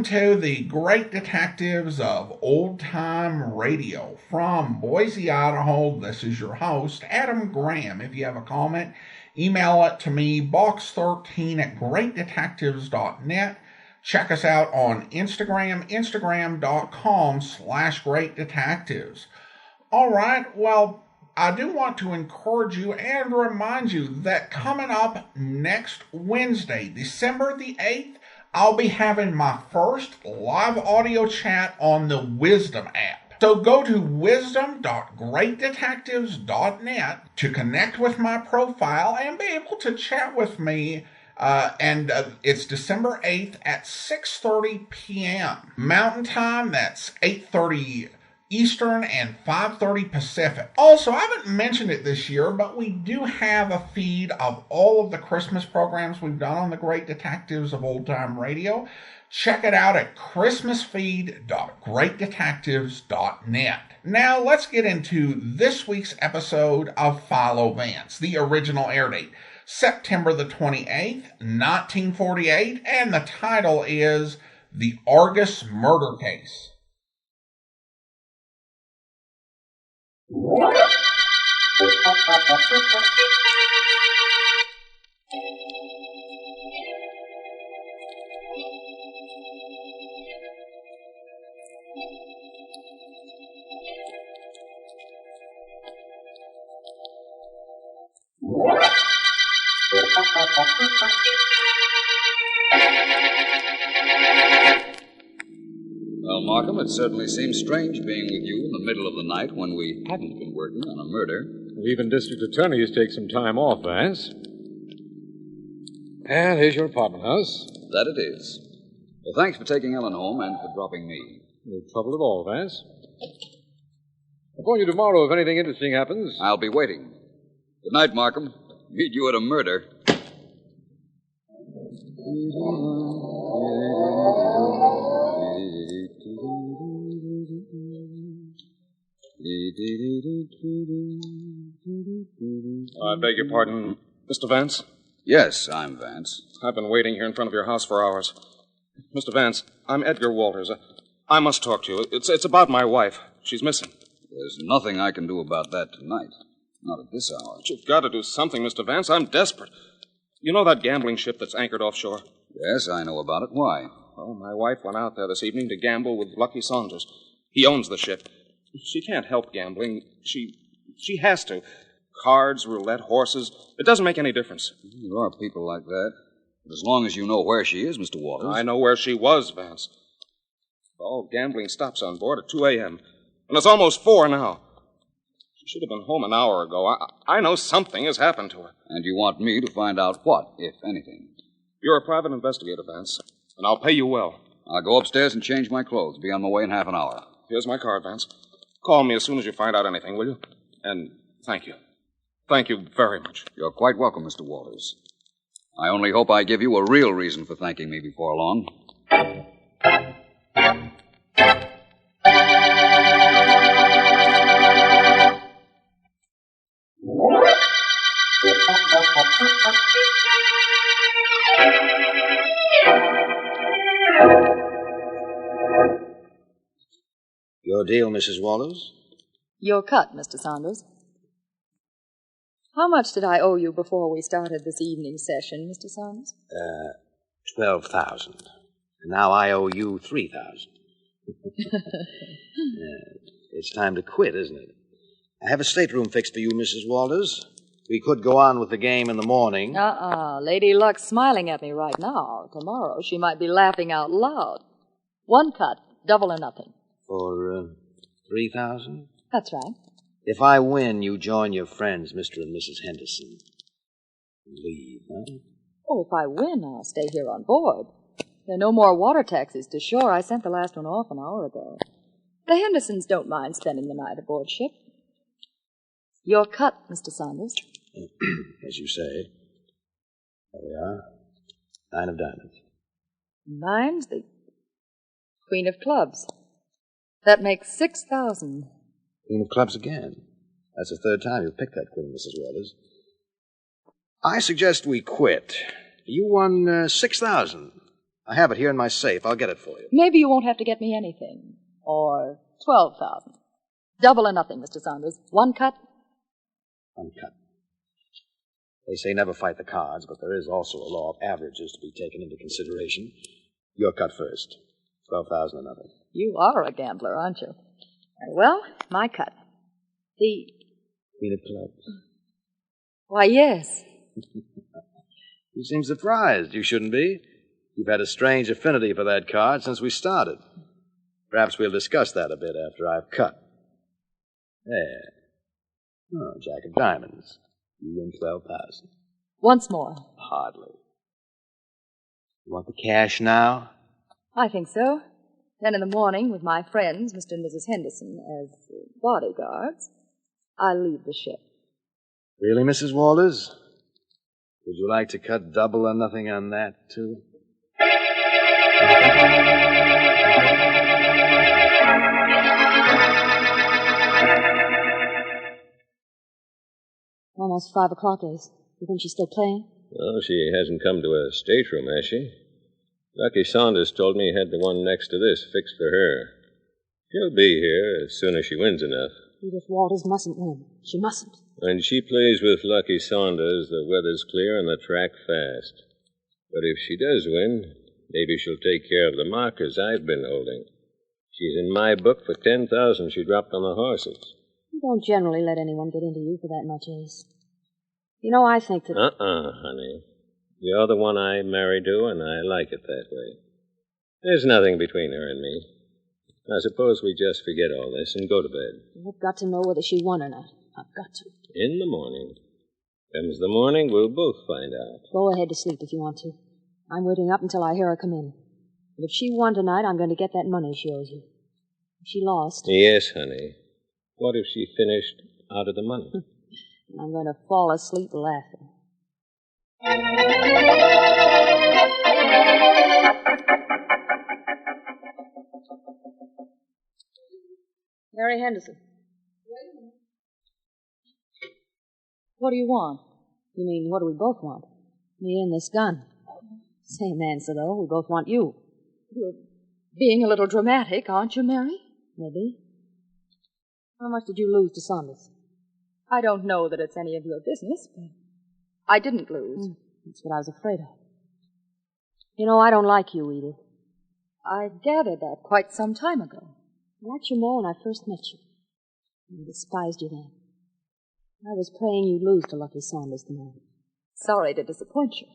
Welcome to the Great Detectives of Old Time Radio. From Boise, Idaho, this is your host, Adam Graham. If you have a comment, email it to me, box13 at greatdetectives.net. Check us out on Instagram, instagram.com/greatdetectives. All right, well, I do want to encourage you and remind you that coming up next Wednesday, December the 8th, I'll be having my first live audio chat on the Wisdom app. So go to wisdom.greatdetectives.net to connect with my profile and be able to chat with me. It's December 8th at 6:30 p.m. Mountain Time. That's 8:30 Eastern and 5:30 Pacific. Also, I haven't mentioned it this year, but we do have a feed of all of the Christmas programs we've done on the Great Detectives of Old Time Radio. Check it out at christmasfeed.greatdetectives.net. Now, let's get into this week's episode of Philo Vance. The original air date, September the 28th, 1948, and the title is The Argus Murder Case. Well, Markham, it certainly seems strange being with you in the middle of the night when we hadn't been working on a murder. Even district attorneys take some time off, Vance. And here's your apartment house. That it is. Well, thanks for taking Ellen home and for dropping me. No trouble at all, Vance. I'll phone you tomorrow if anything interesting happens. I'll be waiting. Good night, Markham. Meet you at a murder. I beg your pardon, Mr. Vance? Yes, I'm Vance. I've been waiting here in front of your house for hours. Mr. Vance, I'm Edgar Walters. I must talk to you. It's about my wife. She's missing. There's nothing I can do about that tonight. Not at this hour. But you've got to do something, Mr. Vance. I'm desperate. You know that gambling ship that's anchored offshore? Yes, I know about it. Why? Well, my wife went out there this evening to gamble with Lucky Saunders. He owns the ship. She can't help gambling. She has to. Cards, roulette, horses. It doesn't make any difference. There are people like that. But as long as you know where she is, Mr. Walters. I know where she was, Vance. All gambling stops on board at 2 a.m. And it's almost 4 now. She should have been home an hour ago. I know something has happened to her. And you want me to find out what, if anything? You're a private investigator, Vance. And I'll pay you well. I'll go upstairs and change my clothes. Be on my way in half an hour. Here's my card, Vance. Call me as soon as you find out anything, will you? And thank you. Thank you very much. You're quite welcome, Mr. Walters. I only hope I give you a real reason for thanking me before long. Your deal, Mrs. Walters? Your cut, Mr. Saunders. How much did I owe you before we started this evening's session, Mr. Saunders? 12,000. And now I owe you 3,000. It's time to quit, isn't it? I have a stateroom fixed for you, Mrs. Walters. We could go on with the game in the morning. Lady Luck's smiling at me right now. Tomorrow she might be laughing out loud. One cut, double or nothing. For 3,000? That's right. If I win, you join your friends, Mr. and Mrs. Henderson. Leave, huh? Oh, if I win, I'll stay here on board. There are no more water taxis to shore. I sent the last one off an hour ago. The Hendersons don't mind spending the night aboard ship. Your cut, Mr. Saunders. As you say. There we are. 9 of diamonds. 9's the Queen of Clubs. That makes 6,000. Queen of Clubs again. That's the third time you've picked that queen, Mrs. Walters. I suggest we quit. You won 6,000. I have it here in my safe. I'll get it for you. Maybe you won't have to get me anything. Or 12,000. Double or nothing, Mr. Saunders. One cut? One cut. They say never fight the cards, but there is also a law of averages to be taken into consideration. Your cut first. 12,000 or nothing. You are a gambler, aren't you? Very well, my cut. The... Queen of clubs. Why, yes. You seem surprised. You shouldn't be. You've had a strange affinity for that card since we started. Perhaps we'll discuss that a bit after I've cut. There. Oh, Jack of Diamonds. You win 12,000. Once more. Hardly. You want the cash now? I think so. Then in the morning, with my friends, Mr. and Mrs. Henderson, as bodyguards, I'll leave the ship. Really, Mrs. Walters? Would you like to cut double or nothing on that, too? Almost 5 o'clock, Ace. You think she's still playing? Well, she hasn't come to a stateroom, has she? Lucky Saunders told me he had the one next to this fixed for her. She'll be here as soon as she wins enough. Edith Walters mustn't win. She mustn't. When she plays with Lucky Saunders, the weather's clear and the track fast. But if she does win, maybe she'll take care of the markers I've been holding. She's in my book for 10,000 she dropped on the horses. You don't generally let anyone get into you for that much, Ace. You know, I think that... honey. You're the one I married to, and I like it that way. There's nothing between her and me. I suppose we just forget all this and go to bed. I've got to know whether she won or not. I've got to. In the morning. Comes the morning, we'll both find out. Go ahead to sleep if you want to. I'm waiting up until I hear her come in. But if she won tonight, I'm going to get that money she owes you. If she lost... Yes, honey. What if she finished out of the money? I'm going to fall asleep laughing. Mary Henderson. What do you want? You mean, what do we both want? Me and this gun. Same answer, though. We both want you. You're being a little dramatic, aren't you, Mary? Maybe. How much did you lose to Saunders? I don't know that it's any of your business, but I didn't lose. That's what I was afraid of. You know, I don't like you, Edith. I gathered that quite some time ago. I liked you more when I first met you. I despised you then. I was praying you'd lose to Lucky Saunders tonight. Sorry to disappoint you.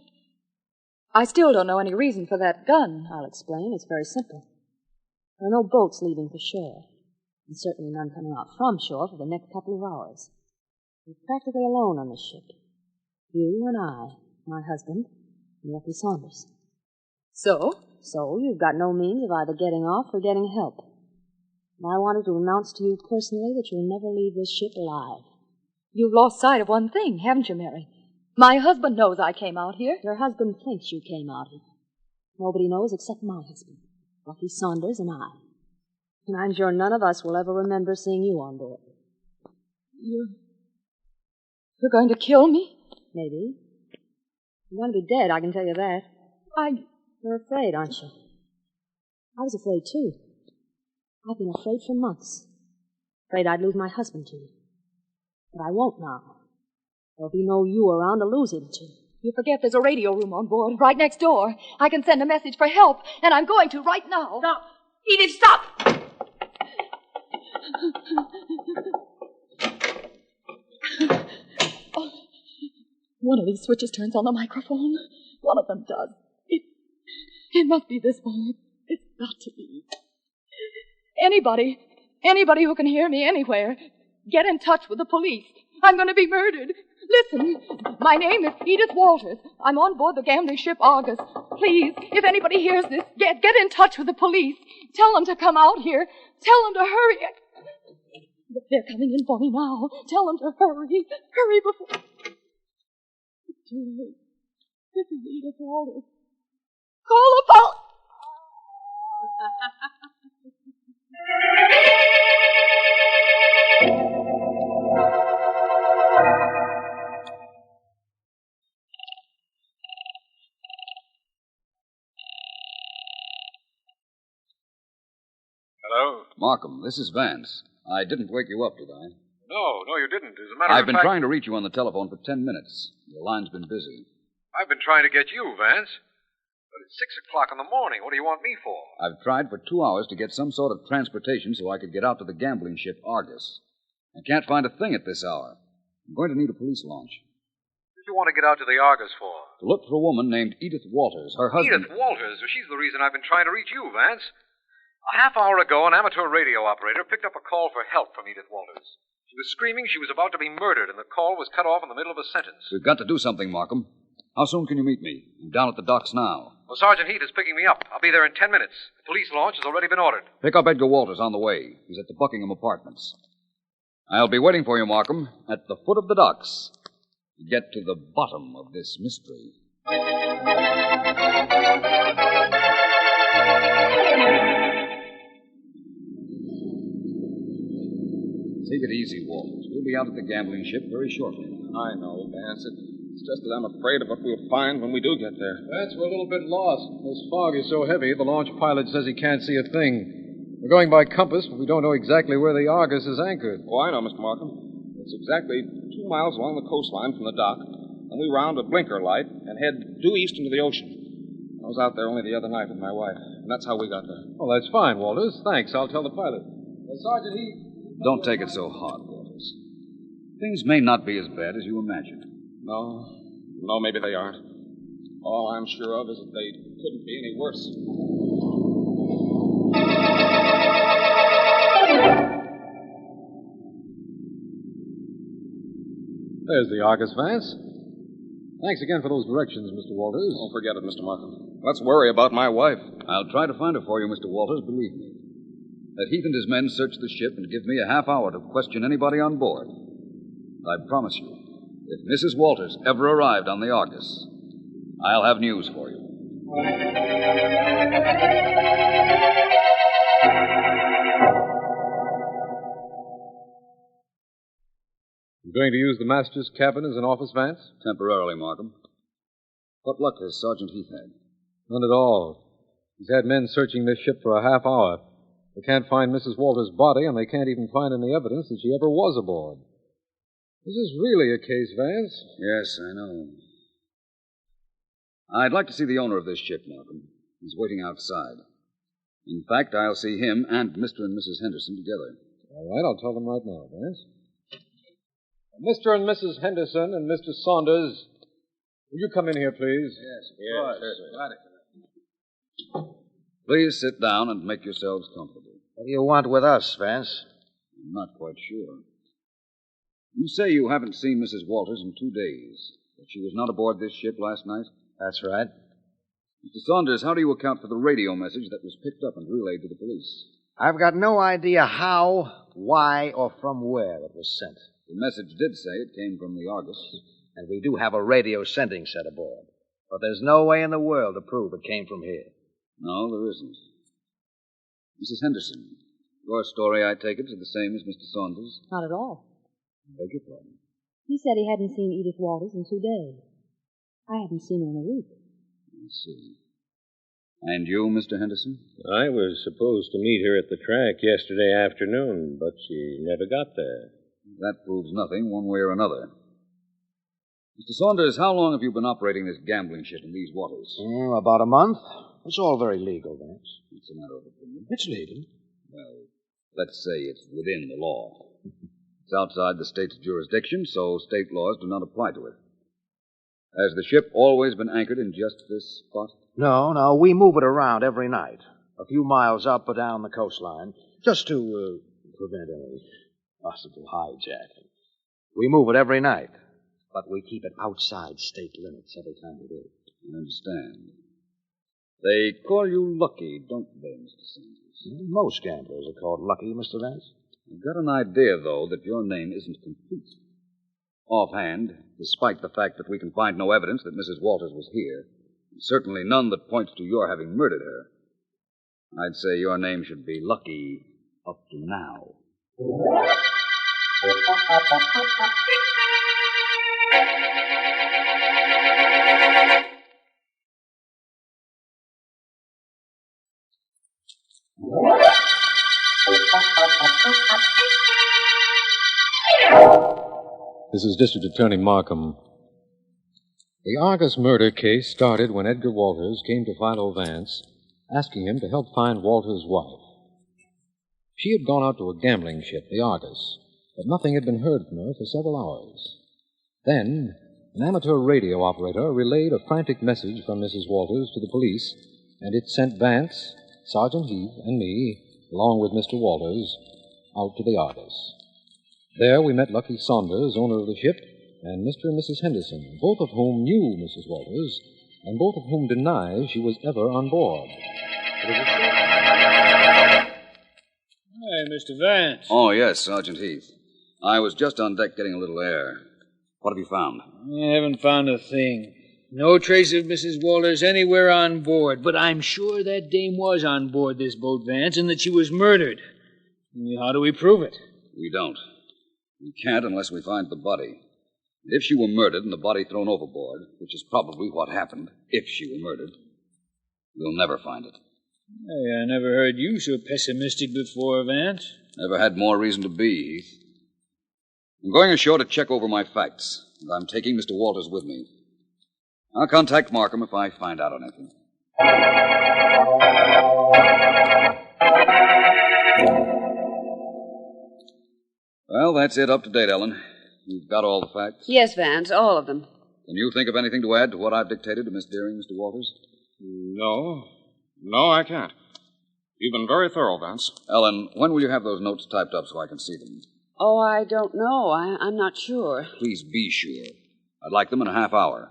I still don't know any reason for that gun. I'll explain. It's very simple. There are no boats leaving for shore, and certainly none coming out from shore for the next couple of hours. We're practically alone on this ship. You and I, my husband, and Lucky Saunders. So? So you've got no means of either getting off or getting help. And I wanted to announce to you personally that you'll never leave this ship alive. You've lost sight of one thing, haven't you, Mary? My husband knows I came out here. Your husband thinks you came out here. Nobody knows except my husband, Lucky Saunders, and I. And I'm sure none of us will ever remember seeing you on board. You're going to kill me? Maybe. You're going to be dead, I can tell you that. You're afraid, aren't you? I was afraid, too. I've been afraid for months. Afraid I'd lose my husband to you. But I won't now. There'll be no you around to lose him to. You forget there's a radio room on board, right next door. I can send a message for help, and I'm going to right now. Stop! Edith, stop! Oh, one of these switches turns on the microphone. One of them does. It must be this one. It's got to be. Anybody who can hear me anywhere, get in touch with the police. I'm going to be murdered. Listen, my name is Edith Walters. I'm on board the gambling ship Argus. Please, if anybody hears this, get in touch with the police. Tell them to come out here. Tell them to hurry. They're coming in for me now. Tell them to hurry. Hurry before... It's too late. This is Edith Walters. Call the police! Hello? Markham, this is Vance. I didn't wake you up, did I? No, you didn't. As a matter of fact... I've been trying to reach you on the telephone for 10 minutes. Your line's been busy. I've been trying to get you, Vance. But it's 6 o'clock in the morning. What do you want me for? I've tried for 2 hours to get some sort of transportation so I could get out to the gambling ship Argus. I can't find a thing at this hour. I'm going to need a police launch. What did you want to get out to the Argus for? To look for a woman named Edith Walters. Her husband... Edith Walters? Well, she's the reason I've been trying to reach you, Vance. A half hour ago, an amateur radio operator picked up a call for help from Edith Walters. She was screaming she was about to be murdered, and the call was cut off in the middle of a sentence. We've got to do something, Markham. How soon can you meet me? I'm down at the docks now. Well, Sergeant Heath is picking me up. I'll be there in 10 minutes. The police launch has already been ordered. Pick up Edgar Walters on the way. He's at the Buckingham Apartments. I'll be waiting for you, Markham, at the foot of the docks to get to the bottom of this mystery. Take it easy, Walters. We'll be out at the gambling ship very shortly. I know, Vance. It's just that I'm afraid of what we'll find when we do get there. Vance, we're a little bit lost. This fog is so heavy, the launch pilot says he can't see a thing. We're going by compass, but we don't know exactly where the Argus is anchored. Oh, I know, Mr. Markham. It's exactly 2 miles along the coastline from the dock. Then we round a blinker light and head due east into the ocean. I was out there only the other night with my wife, and that's how we got there. Oh, that's fine, Walters. Thanks. I'll tell the pilot. Sergeant Heath. Don't take it so hard, Walters. Things may not be as bad as you imagine. No, maybe they aren't. All I'm sure of is that they couldn't be any worse. There's the Argus, Vance. Thanks again for those directions, Mr. Walters. Don't forget it, Mr. Markham. Let's worry about my wife. I'll try to find her for you, Mr. Walters, believe me. Let Heath and his men search the ship and give me a half hour to question anybody on board. I promise you, if Mrs. Walters ever arrived on the Argus, I'll have news for you. You going to use the master's cabin as an office, Vance? Temporarily, Markham. What luck has Sergeant Heath had? None at all. He's had men searching this ship for a half hour. They can't find Mrs. Walters' body, and they can't even find any evidence that she ever was aboard. This is really a case, Vance. Yes, I know. I'd like to see the owner of this ship, Markham. He's waiting outside. In fact, I'll see him and Mr. and Mrs. Henderson together. All right, I'll tell them right now, Vance. Mr. and Mrs. Henderson and Mr. Saunders, will you come in here, please? Yes, of course. Please sit down and make yourselves comfortable. What do you want with us, Vance? I'm not quite sure. You say you haven't seen Mrs. Walters in 2 days, that she was not aboard this ship last night? That's right. Mr. Saunders, how do you account for the radio message that was picked up and relayed to the police? I've got no idea how, why, or from where it was sent. The message did say it came from the Argus. And we do have a radio sending set aboard. But there's no way in the world to prove it came from here. No, there isn't. Mrs. Henderson, your story, I take it, is the same as Mr. Saunders? Not at all. I beg your pardon. He said he hadn't seen Edith Walters in 2 days. I haven't seen her in a week. I see. And you, Mr. Henderson? I was supposed to meet her at the track yesterday afternoon, but she never got there. That proves nothing one way or another. Mr. Saunders, how long have you been operating this gambling ship in these waters? About a month. It's all very legal, Vance. It's a matter of opinion. It's legal. Well, let's say it's within the law. It's outside the state's jurisdiction, so state laws do not apply to it. Has the ship always been anchored in just this spot? No, we move it around every night. A few miles up or down the coastline, just to prevent any possible hijacking. We move it every night, but we keep it outside state limits every time we do. I understand. They call you Lucky, don't they, Mr. Saunders? Most gamblers are called Lucky, Mr. Vance. I've got an idea, though, that your name isn't complete. Offhand, despite the fact that we can find no evidence that Mrs. Walters was here, and certainly none that points to your having murdered her, I'd say your name should be Lucky up to now. This is District Attorney Markham. The Argus murder case started when Edgar Walters came to Philo Vance, asking him to help find Walters' wife. She had gone out to a gambling ship, the Argus, but nothing had been heard from her for several hours. Then, an amateur radio operator relayed a frantic message from Mrs. Walters to the police, and it sent Vance, Sergeant Heath, and me, along with Mr. Walters, out to the Argus. There we met Lucky Saunders, owner of the ship, and Mr. and Mrs. Henderson, both of whom knew Mrs. Walters, and both of whom deny she was ever on board. Hey, Mr. Vance. Oh, yes, Sergeant Heath. I was just on deck getting a little air. What have you found? I haven't found a thing. No trace of Mrs. Walters anywhere on board, but I'm sure that dame was on board this boat, Vance, and that she was murdered. How do we prove it? We don't. We can't unless we find the body. And if she were murdered and the body thrown overboard, which is probably what happened, if she were murdered, we'll never find it. Hey, I never heard you so pessimistic before, Vance. Never had more reason to be, Heath. I'm going ashore to check over my facts, and I'm taking Mr. Walters with me. I'll contact Markham if I find out anything. Well, that's it up to date, Ellen. You've got all the facts? Yes, Vance, all of them. Can you think of anything to add to what I've dictated to Miss Deering, Mr. Walters? No, I can't. You've been very thorough, Vance. Ellen, when will you have those notes typed up so I can see them? Oh, I don't know. I'm not sure. Please be sure. I'd like them in a half hour.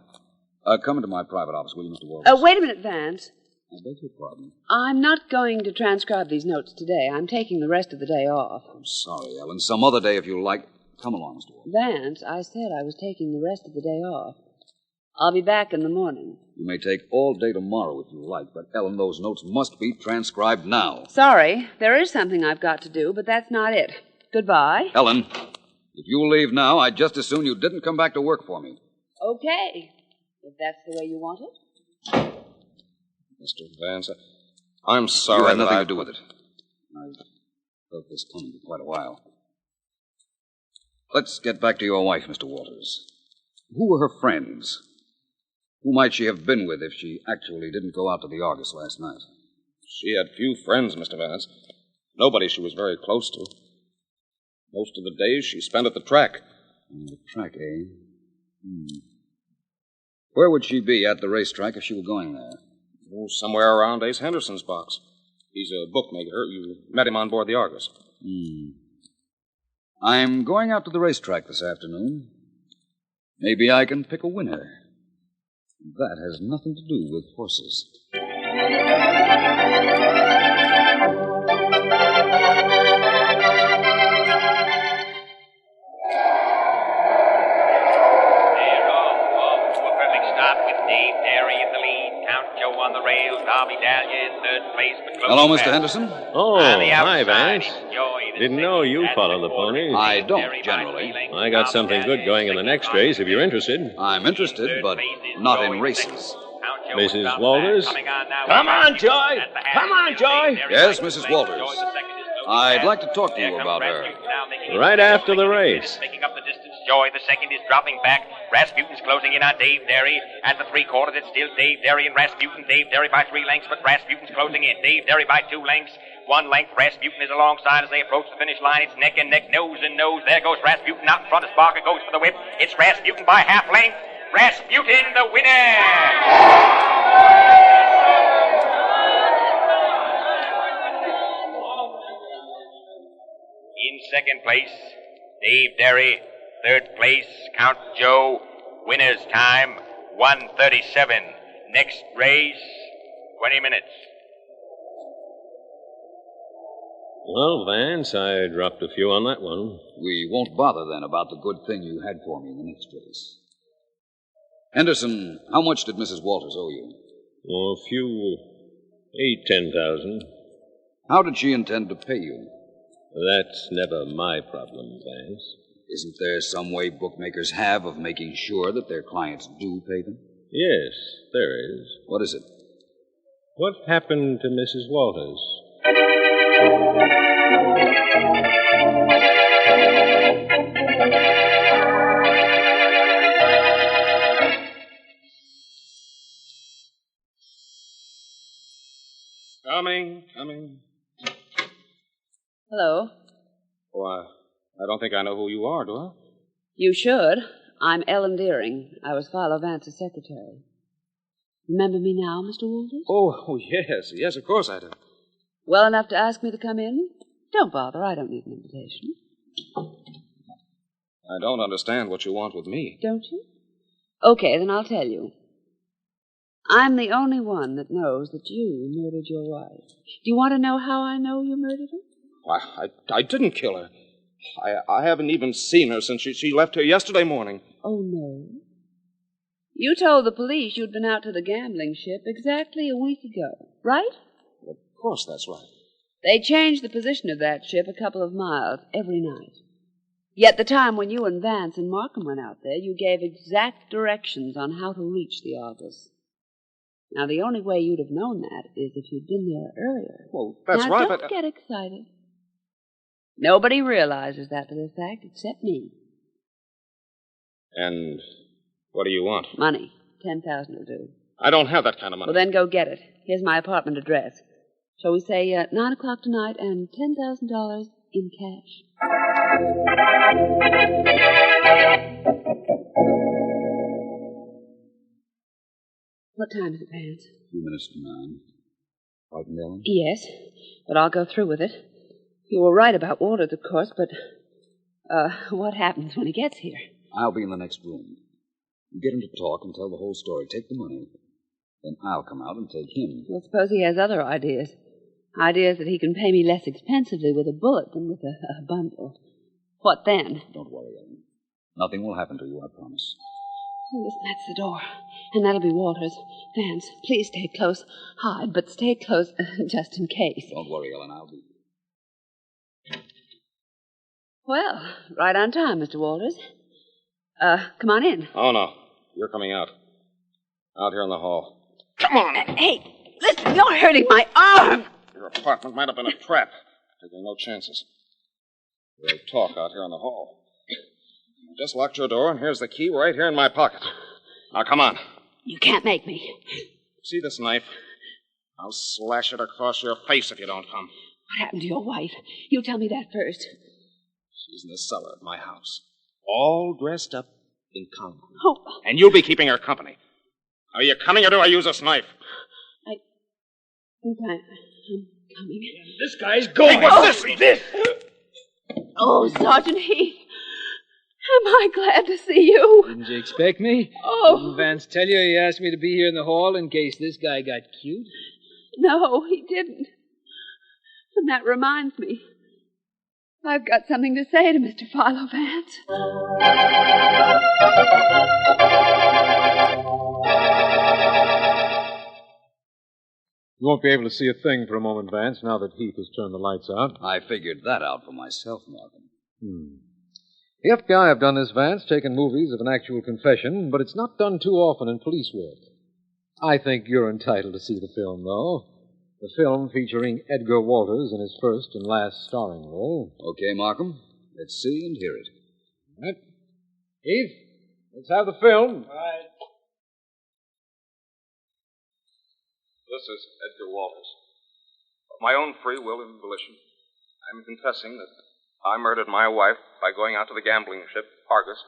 Come into my private office, will you, Mr. Walters? Wait a minute, Vance. I beg your pardon. I'm not going to transcribe these notes today. I'm taking the rest of the day off. I'm sorry, Ellen. Some other day, if you like. Come along, Mr. Walters. Vance, I said I was taking the rest of the day off. I'll be back in the morning. You may take all day tomorrow if you like, but, Ellen, those notes must be transcribed now. Sorry, there is something I've got to do, but that's not it. Goodbye. Ellen, if you leave now, I'd just as soon you didn't come back to work for me. Okay, if that's the way you want it. Mr. Vance, I'm sorry. You had nothing to do with it. I've felt this coming for quite a while. Let's get back to your wife, Mr. Walters. Who were her friends? Who might she have been with if she actually didn't go out to the Argus last night? She had few friends, Mr. Vance. Nobody she was very close to. Most of the days she spent at the track. The track, eh? Where would she be at the racetrack if she were going there? Oh, somewhere around Ace Henderson's box. He's a bookmaker. You met him on board the Argus. I'm going out to the racetrack this afternoon. Maybe I can pick a winner. That has nothing to do with horses. Hello, Mr. Henderson. Oh, hi, Vance. Didn't know you follow the ponies. I don't, generally. I got something good going in the next race, if you're interested. I'm interested, but not in races. Mrs. Walters? Come on, Joy! Come on, Joy! Yes, Mrs. Walters. I'd like to talk to you about her. Right after the race. Making up the distance. Joy, the second, is dropping back. Rasputin's closing in on Dave Derry. At the three-quarters, it's still Dave Derry and Rasputin. Dave Derry by 3 lengths, but Rasputin's closing in. Dave Derry by 2 lengths. 1 length. Rasputin is alongside as they approach the finish line. It's neck and neck, nose and nose. There goes Rasputin out in front. As Barker goes for the whip. It's Rasputin by half length. Rasputin, the winner! In second place, Dave Derry. Third place, Count Joe. Winner's time, 1:37. Next race, 20 minutes. Well, Vance, I dropped a few on that one. We won't bother then about the good thing you had for me in the next race. Henderson, how much did Mrs. Walters owe you? Oh, a few... 10,000. How did she intend to pay you? That's never my problem, Vance. Isn't there some way bookmakers have of making sure that their clients do pay them? Yes, there is. What is it? What happened to Mrs. Walters? Hello. Oh, I don't think I know who you are, do I? You should. I'm Ellen Deering. I was Philo Vance's secretary. Remember me now, Mr. Walters? Oh, yes. Yes, of course I do. Well enough to ask me to come in? Don't bother. I don't need an invitation. I don't understand what you want with me. Don't you? Okay, then I'll tell you. I'm the only one that knows that you murdered your wife. Do you want to know how I know you murdered her? I didn't kill her. I haven't even seen her since she left here yesterday morning. Oh, no? You told the police you'd been out to the gambling ship exactly a week ago, right? Of course that's right. They changed the position of that ship a couple of miles every night. Yet the time when you and Vance and Markham went out there, you gave exact directions on how to reach the Argus. Now, the only way you'd have known that is if you'd been there earlier. Well, that's now, right, don't get excited. Nobody realizes that to the fact except me. And what do you want? Money. 10,000 will do. I don't have that kind of money. Well, then go get it. Here's my apartment address. Shall we say 9 o'clock tonight and $10,000 in cash? What time is it, Vance? 2 minutes to 9. Pardon, Ellen? Yes, but I'll go through with it. You were right about Walters, of course, but what happens when he gets here? I'll be in the next room. You get him to talk and tell the whole story. Take the money. Then I'll come out and take him. Well, suppose he has other ideas. Ideas that he can pay me less expensively with a bullet than with a bundle. What then? Don't worry, Ellen. Nothing will happen to you, I promise. Oh, listen, that's the door. And that'll be Walters. Vance, please stay close. Hide, but stay close just in case. Don't worry, Ellen. I'll be... Well, right on time, Mr. Walters. Come on in. Oh, no. You're coming out. Out here in the hall. Come on! Hey, listen, you're hurting my arm! Your apartment might have been a trap. Taking no chances. We'll talk out here in the hall. I just locked your door, and here's the key right here in my pocket. Now, come on. You can't make me. See this knife? I'll slash it across your face if you don't come. What happened to your wife? You tell me that first. She's in the cellar at my house. All dressed up in concrete. Oh. And you'll be keeping her company. Are you coming or do I use this knife? I think I'm coming. This guy's going. Hey, what's this? Oh, Sergeant Heath. Am I glad to see you? Didn't you expect me? Oh. Didn't Vance tell you he asked me to be here in the hall in case this guy got cute? No, he didn't. And that reminds me. I've got something to say to Mr. Philo Vance. You won't be able to see a thing for a moment, Vance, now that Heath has turned the lights out. I figured that out for myself, Markham. The FBI have done this, Vance, taken movies of an actual confession, but it's not done too often in police work. I think you're entitled to see the film, though. The film featuring Edgar Walters in his first and last starring role. Okay, Markham. Let's see and hear it. All right. Heath, let's have the film. All right. This is Edgar Walters. Of my own free will and volition, I'm confessing that I murdered my wife by going out to the gambling ship, Argus,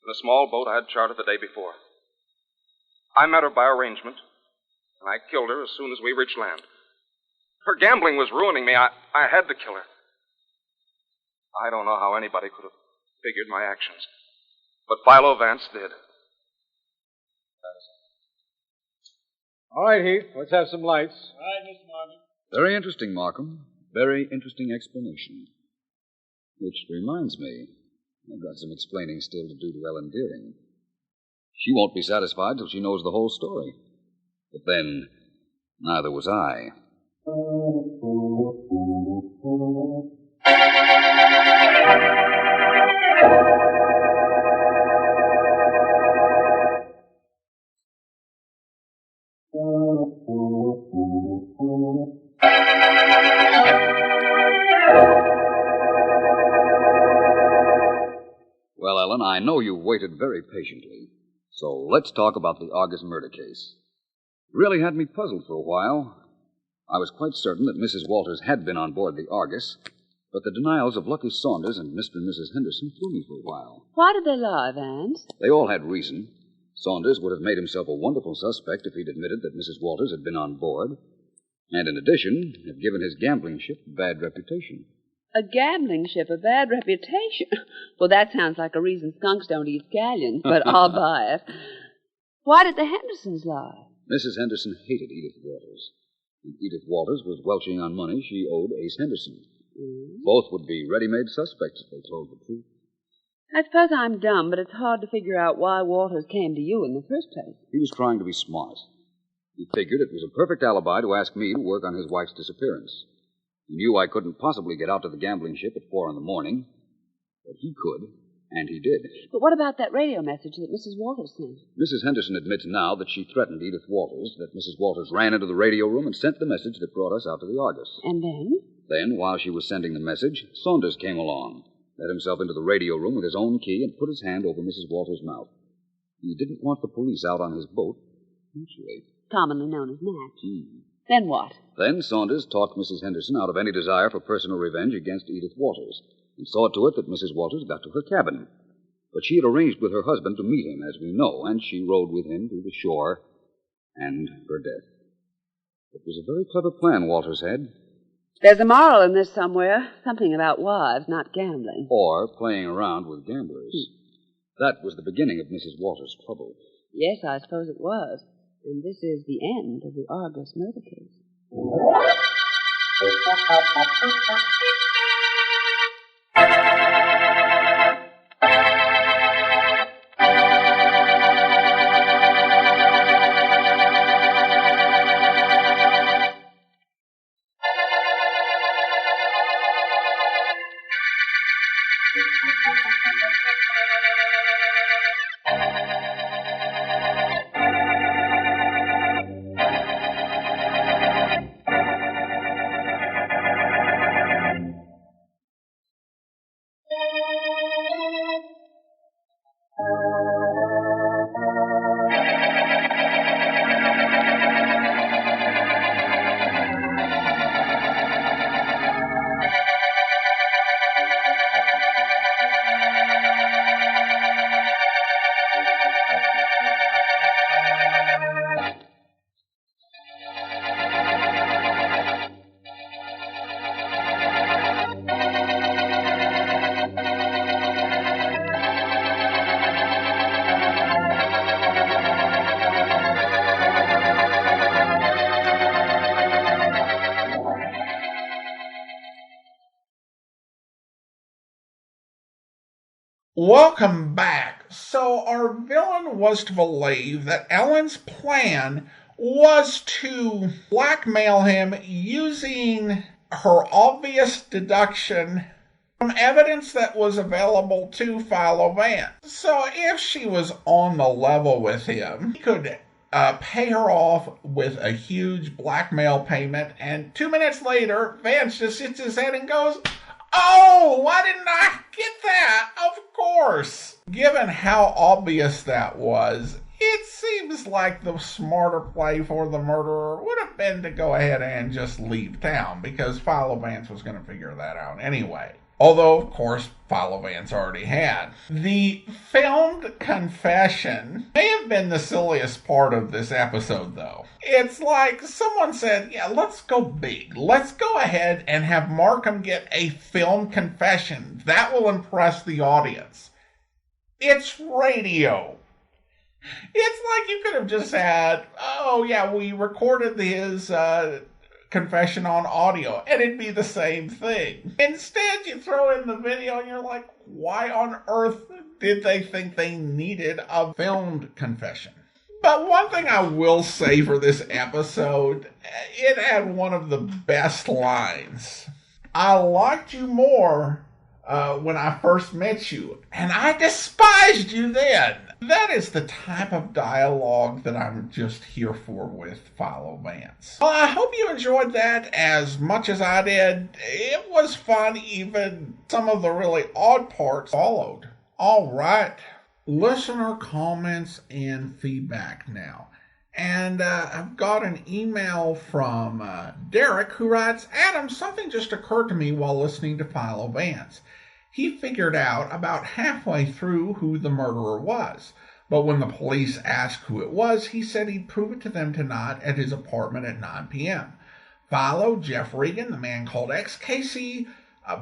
in a small boat I had chartered the day before. I met her by arrangement, and I killed her as soon as we reached land. Her gambling was ruining me. I had to kill her. I don't know how anybody could have figured my actions, but Philo Vance did. All right, Heath, let's have some lights. All right, Mr. Markham. Very interesting, Markham. Very interesting explanation. Which reminds me, I've got some explaining still to do to Ellen Deering. She won't be satisfied till she knows the whole story. But then, neither was I. Well, Ellen, I know you've waited very patiently. So let's talk about the Argus murder case. It really had me puzzled for a while. I was quite certain that Mrs. Walters had been on board the Argus, But the denials of Lucky Saunders and Mr. and Mrs. Henderson threw me for a while. Why did they lie, Vance? They all had reason. Saunders would have made himself a wonderful suspect if he'd admitted that Mrs. Walters had been on board, and in addition, had given his gambling ship a bad reputation. A gambling ship, a bad reputation? Well, that sounds like a reason skunks don't eat scallions, but I'll buy it. Why did the Hendersons lie? Mrs. Henderson hated Edith Walters. And Edith Walters was welching on money she owed Ace Henderson. Both would be ready-made suspects if they told the truth. I suppose I'm dumb, but it's hard to figure out why Walters came to you in the first place. He was trying to be smart. He figured it was a perfect alibi to ask me to work on his wife's disappearance. He knew I couldn't possibly get out to the gambling ship at 4 a.m, but he could, and he did. But what about that radio message that Mrs. Walters sent? Mrs. Henderson admits now that she threatened Edith Walters, that Mrs. Walters ran into the radio room and sent the message that brought us out to the Argus. And then? Then, while she was sending the message, Saunders came along, let himself into the radio room with his own key, and put his hand over Mrs. Walters' mouth. He didn't want the police out on his boat, naturally. Commonly known as Max. Then what? Then Saunders talked Mrs. Henderson out of any desire for personal revenge against Edith Walters, and saw to it that Mrs. Walters got to her cabin. But she had arranged with her husband to meet him, as we know, and she rode with him to the shore and her death. It was a very clever plan Walters had. There's a moral in this somewhere. Something about wives not gambling. Or playing around with gamblers. That was the beginning of Mrs. Walters' trouble. Yes, I suppose it was. And this is the end of the Argus murder case. Welcome back. So our villain was to believe that Ellen's plan was to blackmail him using her obvious deduction from evidence that was available to Philo Vance. So if she was on the level with him, he could pay her off with a huge blackmail payment, and 2 minutes later, Vance just hits his head and goes, "Oh, why didn't I get that? Of course." Given how obvious that was, it seems like the smarter play for the murderer would have been to go ahead and just leave town, because Philo Vance was going to figure that out anyway. Although, of course, Philo Vance already had. The filmed confession may have been the silliest part of this episode, though. It's like someone said, yeah, let's go big. Let's go ahead and have Markham get a filmed confession. That will impress the audience. It's radio. It's like you could have just had, oh, yeah, we recorded his confession on audio, and it'd be the same thing. Instead, you throw in the video, and you're like, why on earth did they think they needed a filmed confession? But one thing I will say for this episode, it had one of the best lines. "I liked you more when I first met you, and I despised you then." That is the type of dialogue that I'm just here for with Philo Vance. Well, I hope you enjoyed that as much as I did. It was fun, even some of the really odd parts followed. All right, listener comments and feedback now. And I've got an email from Derek who writes, Adam, something just occurred to me while listening to Philo Vance. He figured out about halfway through who the murderer was. But when the police asked who it was, he said he'd prove it to them tonight at his apartment at 9 p.m. Philo, Jeff Regan, the man called X, Casey,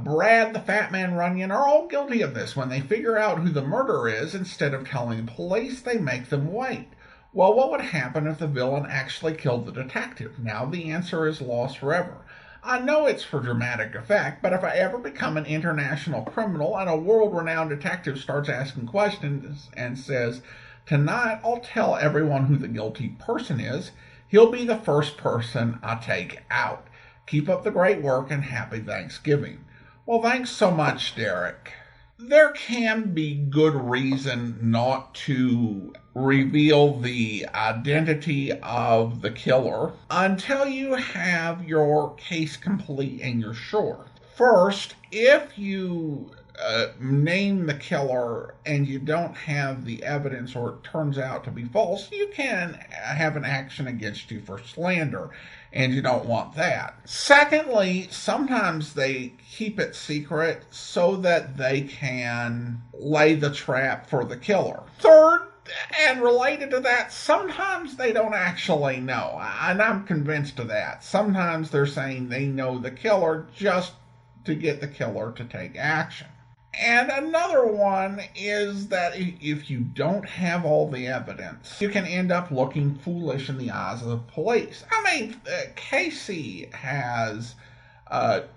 Brad, the Fat Man Runyon, are all guilty of this. When they figure out who the murderer is, instead of telling the police, they make them wait. Well, what would happen if the villain actually killed the detective? Now the answer is lost forever. I know it's for dramatic effect, but if I ever become an international criminal and a world-renowned detective starts asking questions and says, tonight I'll tell everyone who the guilty person is, he'll be the first person I take out. Keep up the great work and happy Thanksgiving. Well, thanks so much, Derek. There can be good reason not to reveal the identity of the killer until you have your case complete and you're sure. First, if you name the killer and you don't have the evidence or it turns out to be false, you can have an action against you for slander, and you don't want that. Secondly, sometimes they keep it secret so that they can lay the trap for the killer. Third, and related to that, sometimes they don't actually know, and I'm convinced of that. Sometimes they're saying they know the killer just to get the killer to take action. And another one is that if you don't have all the evidence, you can end up looking foolish in the eyes of the police. I mean, Casey has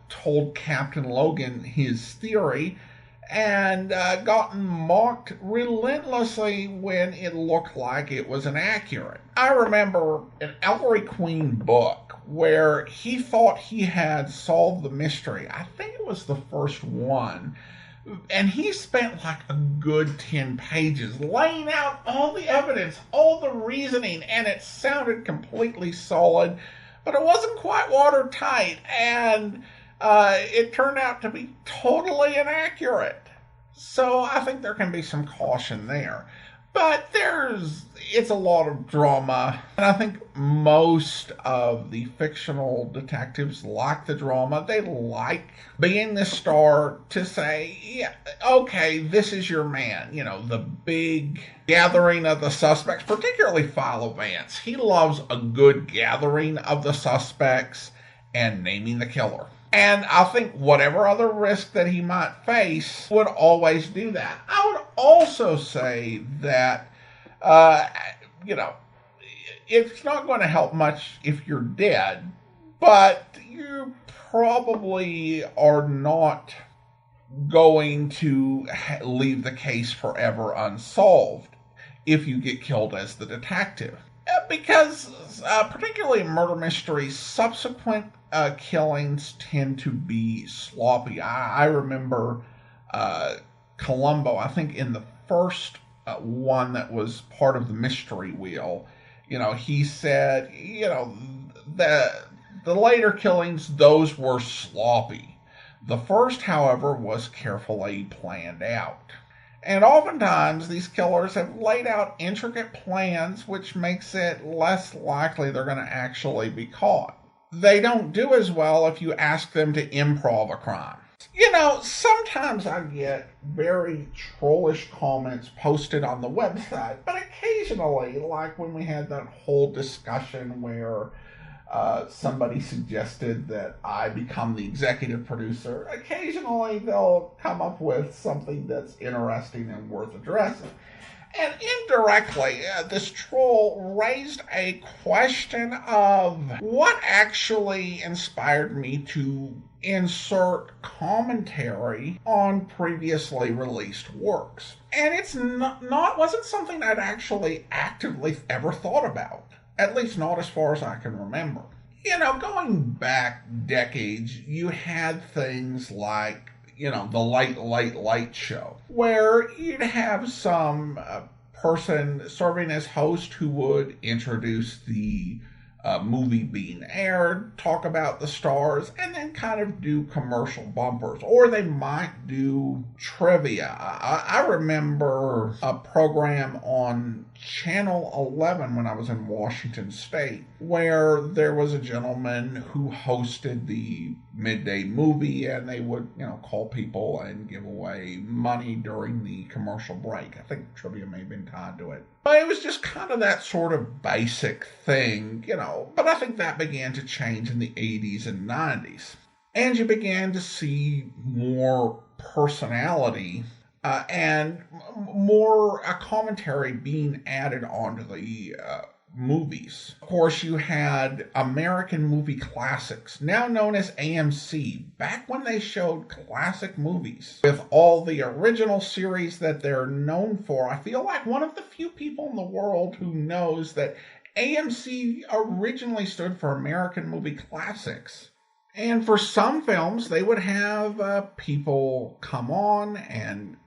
told Captain Logan his theory and gotten mocked relentlessly when it looked like it was inaccurate. I remember an Ellery Queen book where he thought he had solved the mystery. I think it was the first one. And he spent like a good 10 pages laying out all the evidence, all the reasoning, and it sounded completely solid, but it wasn't quite watertight, and it turned out to be totally inaccurate. So I think there can be some caution there. But it's a lot of drama, and I think most of the fictional detectives like the drama. They like being the star to say, yeah, okay, this is your man. You know, the big gathering of the suspects, particularly Philo Vance. He loves a good gathering of the suspects and naming the killer. And I think whatever other risk that he might face would always do that. I would also say that, it's not going to help much if you're dead, but you probably are not going to leave the case forever unsolved if you get killed as the detective. Because, particularly in murder mysteries, subsequent killings tend to be sloppy. I remember Columbo, I think in the first one that was part of the mystery wheel, he said, the later killings, those were sloppy. The first, however, was carefully planned out. And oftentimes, these killers have laid out intricate plans, which makes it less likely they're going to actually be caught. They don't do as well if you ask them to improv a crime. Sometimes I get very trollish comments posted on the website, but occasionally, like when we had that whole discussion where somebody suggested that I become the executive producer, occasionally they'll come up with something that's interesting and worth addressing. And indirectly, this troll raised a question of what actually inspired me to insert commentary on previously released works. And it's wasn't something I'd actually actively ever thought about. At least not as far as I can remember. Going back decades, you had things like, the Late Late Show, where you'd have some person serving as host who would introduce the movie being aired, talk about the stars, and then kind of do commercial bumpers. Or they might do trivia. I remember a program on Channel 11 when I was in Washington State, where there was a gentleman who hosted the midday movie, and they would, call people and give away money during the commercial break. I think trivia may have been tied to it. But it was just kind of that sort of basic thing, But I think that began to change in the 80s and 90s. And you began to see more personality and more commentary being added onto the movies. Of course, you had American Movie Classics, now known as AMC, back when they showed classic movies with all the original series that they're known for. I feel like one of the few people in the world who knows that AMC originally stood for American Movie Classics. And for some films, they would have people come on and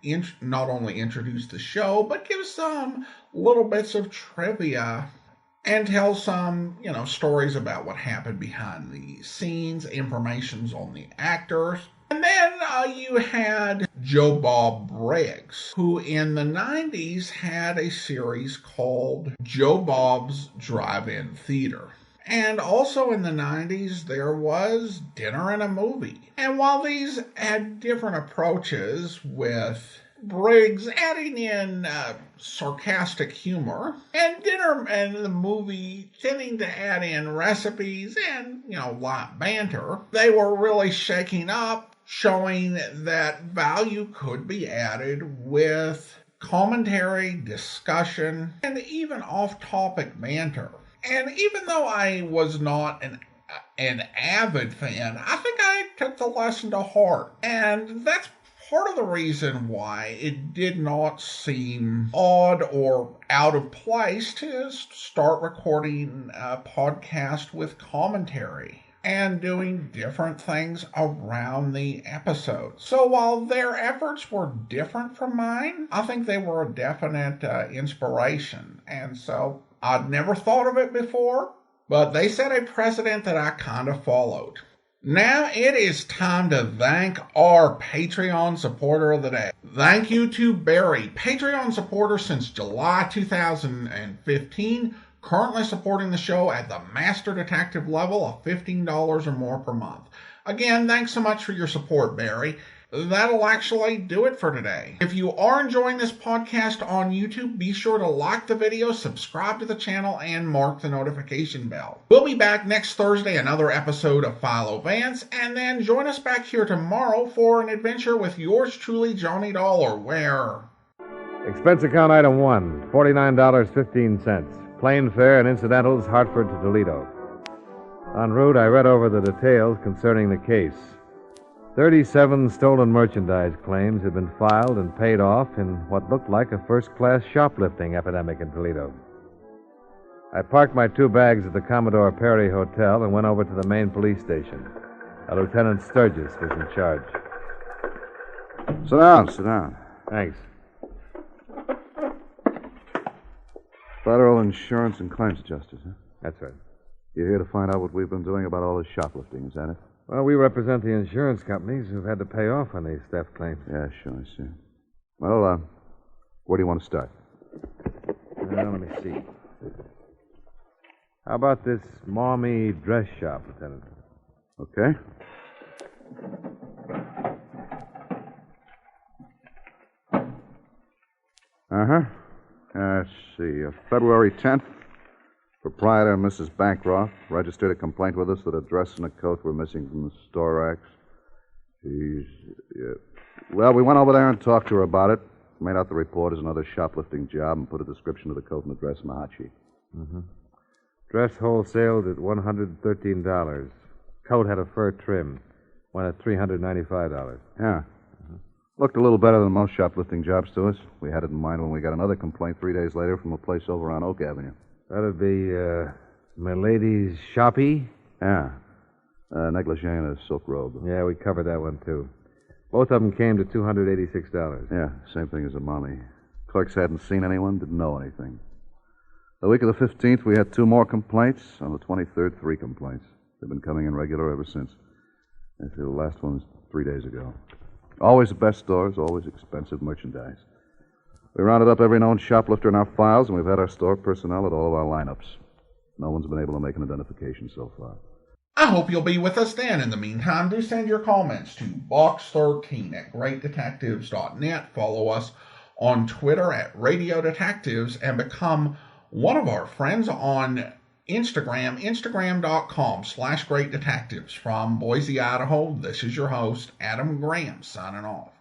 not only introduce the show, but give some little bits of trivia and tell some, stories about what happened behind the scenes, informations on the actors. And then you had Joe Bob Briggs, who in the 90s had a series called Joe Bob's Drive-In Theater. And also in the 90s, there was Dinner and a Movie. And while these had different approaches, with Briggs adding in sarcastic humor, and Dinner and the Movie tending to add in recipes and, light banter, they were really shaking up, showing that value could be added with commentary, discussion, and even off-topic banter. And even though I was not an avid fan, I think I took the lesson to heart. And that's part of the reason why it did not seem odd or out of place to start recording a podcast with commentary and doing different things around the episodes. So while their efforts were different from mine, I think they were a definite inspiration. And so I'd never thought of it before, but they set a precedent that I kind of followed. Now it is time to thank our Patreon supporter of the day. Thank you to Barry, Patreon supporter since July 2015, currently supporting the show at the Master Detective level of $15 or more per month. Again, thanks so much for your support, Barry. That'll actually do it for today. If you are enjoying this podcast on YouTube, be sure to like the video, subscribe to the channel, and mark the notification bell. We'll be back next Thursday, another episode of Philo Vance, and then join us back here tomorrow for an adventure with yours truly, Johnny Dollar, where... Expense account item 1, $49.15. Plane fare and incidentals, Hartford to Toledo. En route, I read over the details concerning the case. 37 stolen merchandise claims had been filed and paid off in what looked like a first-class shoplifting epidemic in Toledo. I parked my 2 bags at the Commodore Perry Hotel and went over to the main police station. Lieutenant Sturgis was in charge. Sit down. Thanks. Federal Insurance and Claims Adjusters, huh? That's right. You're here to find out what we've been doing about all this shoplifting, is that it? Well, we represent the insurance companies who've had to pay off on these theft claims. Yeah, sure, I see. Well, where do you want to start? Let me see. How about this Maumee dress shop, Lieutenant? Okay. Let's see. February 10th. Proprietor Mrs. Bancroft registered a complaint with us that a dress and a coat were missing from the store racks. Well, we went over there and talked to her about it. Made out the report as another shoplifting job and put a description of the coat and the dress in the hot sheet. Mm-hmm. Dress wholesaled at $113. Coat had a fur trim. Went at $395. Yeah. Looked a little better than most shoplifting jobs to us. We had it in mind when we got another complaint 3 days later from a place over on Oak Avenue. That'd be, Milady's Shoppy? Yeah. Negligee and a silk robe. Yeah, we covered that one, too. Both of them came to $286. Yeah, same thing as the mommy. Clerks hadn't seen anyone, didn't know anything. The week of the 15th, we had 2 more complaints. On the 23rd, 3 complaints. They've been coming in regular ever since. Actually, the last one was 3 days ago. Always the best stores, always expensive merchandise. We rounded up every known shoplifter in our files, and we've had our store personnel at all of our lineups. No one's been able to make an identification so far. I hope you'll be with us then. In the meantime, do send your comments to box13@greatdetectives.net. Follow us on Twitter at Radio Detectives, and become one of our friends on Instagram, instagram.com/greatdetectives. From Boise, Idaho, this is your host, Adam Graham, signing off.